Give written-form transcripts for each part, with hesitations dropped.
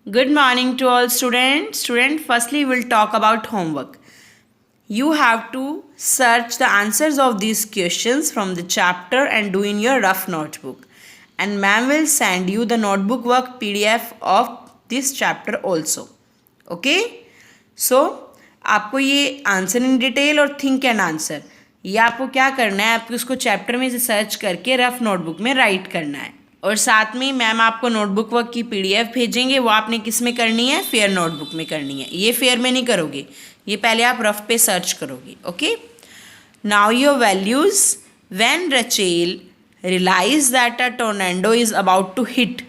Good morning to all students. Firstly we'll talk about homework. You have to search the answers of these questions from the chapter and do in your rough notebook. And ma'am will send you the notebook work PDF of this chapter also. Okay? So, आपको ये answer in detail और think and answer ये आपको क्या करना है, आपको उसको चैप्टर में से सर्च करके रफ नोटबुक में राइट करना है। और साथ में मैम आपको नोटबुक वर्क की PDF भेजेंगे, वो आपने किस में करनी है, फेयर नोटबुक में करनी है। ये फेयर में नहीं करोगे, ये पहले आप रफ पे सर्च करोगे। Okay, now your values. When Rachel realize that a tornado is about to hit,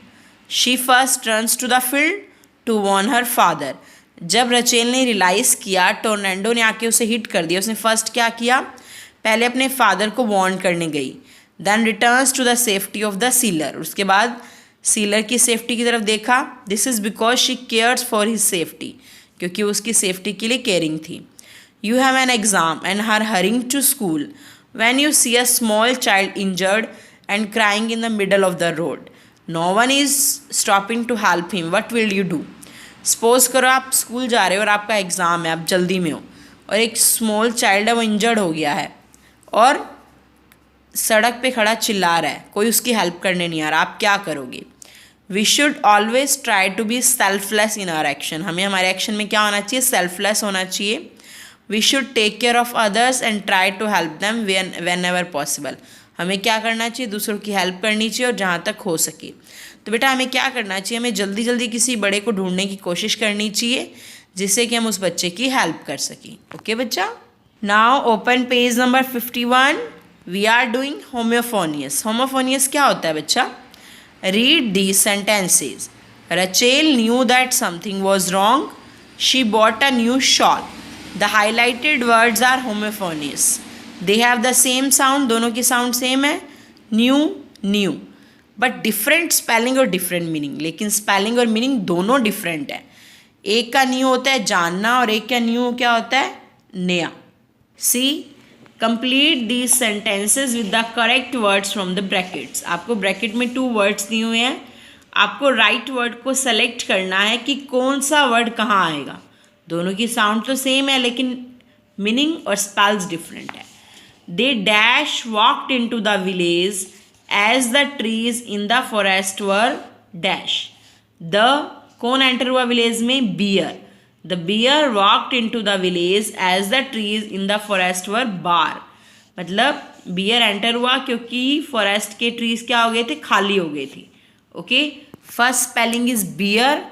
she first runs to the field to warn her father. जब रचेल ने रियलाइज़ किया टोर्नेडो ने आके उसे हिट कर दिया, उसने फर्स्ट क्या किया, पहले अपने फादर को वार्न करने गई। Then returns to the safety of the sealer, उसके बाद सीलर की सेफ्टी की तरफ देखा। This is because she cares for his safety, क्योंकि वो उसकी सेफ्टी के लिए केयरिंग थी। You have an exam and her hurrying to school. When you see a small child injured and crying in the middle of the road, no one is stopping to help him, what will you do. Suppose करो आप school जा रहे हो और आपका exam है, आप जल्दी में हो और एक स्मॉल चाइल्ड है वो इंजर्ड हो गया है और सड़क पे खड़ा चिल्ला रहा है, कोई उसकी हेल्प करने नहीं आ रहा, आप क्या करोगे। We should always try to be selfless in our action, हमें हमारे एक्शन में क्या होना चाहिए, सेल्फलेस होना चाहिए। We should take care of others and try to help them whenever possible, हमें क्या करना चाहिए, दूसरों की हेल्प करनी चाहिए और जहाँ तक हो सके। तो बेटा हमें क्या करना चाहिए, हमें जल्दी जल्दी किसी बड़े को ढूंढने की कोशिश करनी चाहिए जिससे कि हम उस बच्चे की हेल्प कर सकें। ओके बच्चा, now open page number 51। We are doing homophones. Homophones क्या होता है बच्चा, read the sentences. Rachel knew that something was wrong, she bought a new shawl. The highlighted words are homophones, they have the same sound, दोनों की sound same है, new knew, but different spelling और different meaning, लेकिन spelling और meaning दोनों different है। एक का न्यू होता है जानना और एक का न्यू क्या होता है, नया। C, complete these sentences with the correct words from the brackets. आपको ब्रैकेट में 2 वर्ड्स दिए हुए हैं, आपको राइट वर्ड को सेलेक्ट करना है कि कौन सा वर्ड कहाँ आएगा। दोनों की साउंड तो सेम है लेकिन मीनिंग और स्पेल्स डिफरेंट है। They dash walked in to the village as the trees in the forest were dash. The कौन एंटर हुआ विलेज में, bear. The bear walked in to the village as the trees in the forest were bare, मतलब bear enter हुआ क्योंकि forest के trees क्या हो गए थे, खाली हो गए थे। Okay, first spelling is bear,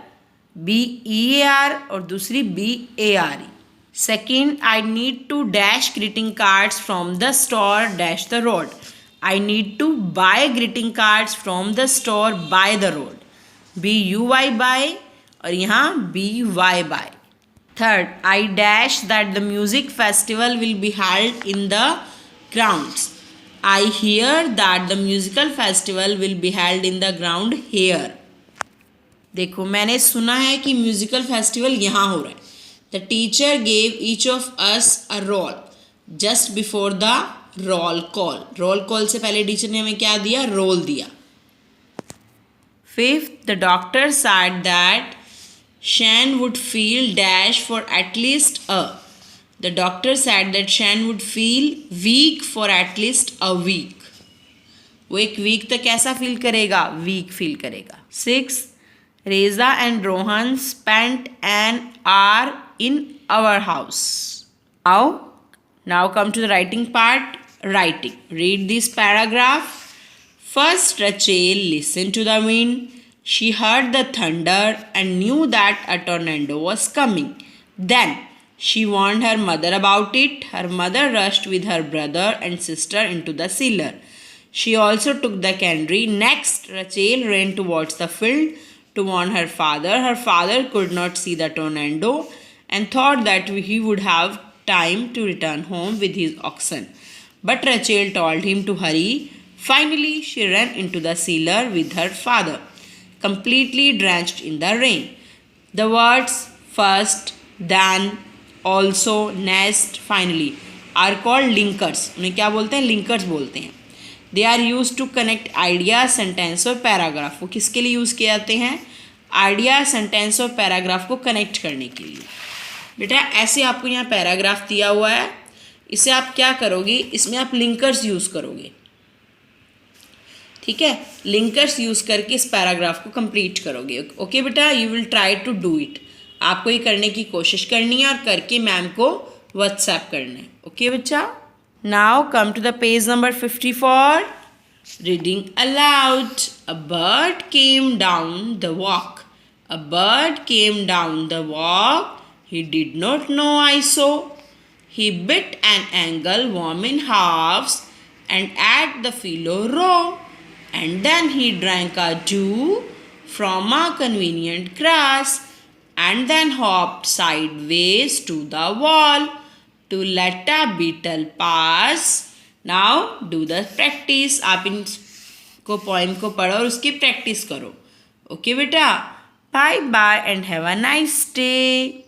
BEAR और दूसरी BARE। Second, I need to dash greeting cards from the store dash the road. I need to buy greeting cards from the store by the road, BUY buy और यहाँ BY buy। Third, I dash that the music festival will be held in the grounds. I hear that the musical festival will be held in the ground here. देखो मैंने सुना है कि musical festival यहाँ हो रहा है। The teacher gave each of us a roll just before the roll call. Roll call से पहले टीचर ने हमें क्या दिया, रोल दिया। Fifth, the doctor said that Shane would feel dash for at least a. The doctor said that Shane would feel weak for at least a week. वो एक week तक कैसा फील करेगा, वीक फील करेगा। Six, Reza and Rohan spent an hour in our house. Now come to the writing part. Writing. Read this paragraph. First, Rachel listened to the wind. She heard the thunder and knew that a tornado was coming. Then, she warned her mother about it. Her mother rushed with her brother and sister into the cellar. She also took the canary. Next, Rachel ran towards the field to warn her father. Her father could not see the tornado and thought that he would have time to return home with his oxen. But Rachel told him to hurry. Finally, she ran into the cellar with her father, completely drenched in the rain. The words first, then, also, next, finally are called linkers. उन्हें क्या बोलते हैं, linkers बोलते हैं। They are used to connect ideas, sentence और paragraph। वो किसके लिए यूज़ किए जाते हैं, आइडिया, सेंटेंस और पैराग्राफ को कनेक्ट करने के लिए। बेटा ऐसे आपको यहाँ पैराग्राफ दिया हुआ है, इसे आप क्या करोगे, इसमें आप लिंकर्स यूज़ करोगे। ठीक है, लिंकर्स यूज़ करके इस पैराग्राफ को कंप्लीट करोगे। ओके बेटा, you will try to do it. आपको ये करने की कोशिश करनी है और करके मैम को व्हाट्सएप करना है। ओके बच्चा, now come to the page number 54, reading aloud. A bird came down the walk, a bird came down the walk, he did not know I saw. He bit an angle worm in halves and ate the fellow raw. And then he drank a dew from a convenient grass and then hopped sideways to the wall to let a beetle pass. Now do the practice. आप इनको poem को पढ़ो और उसकी practice करो। Okay बेटा, bye bye and have a nice day.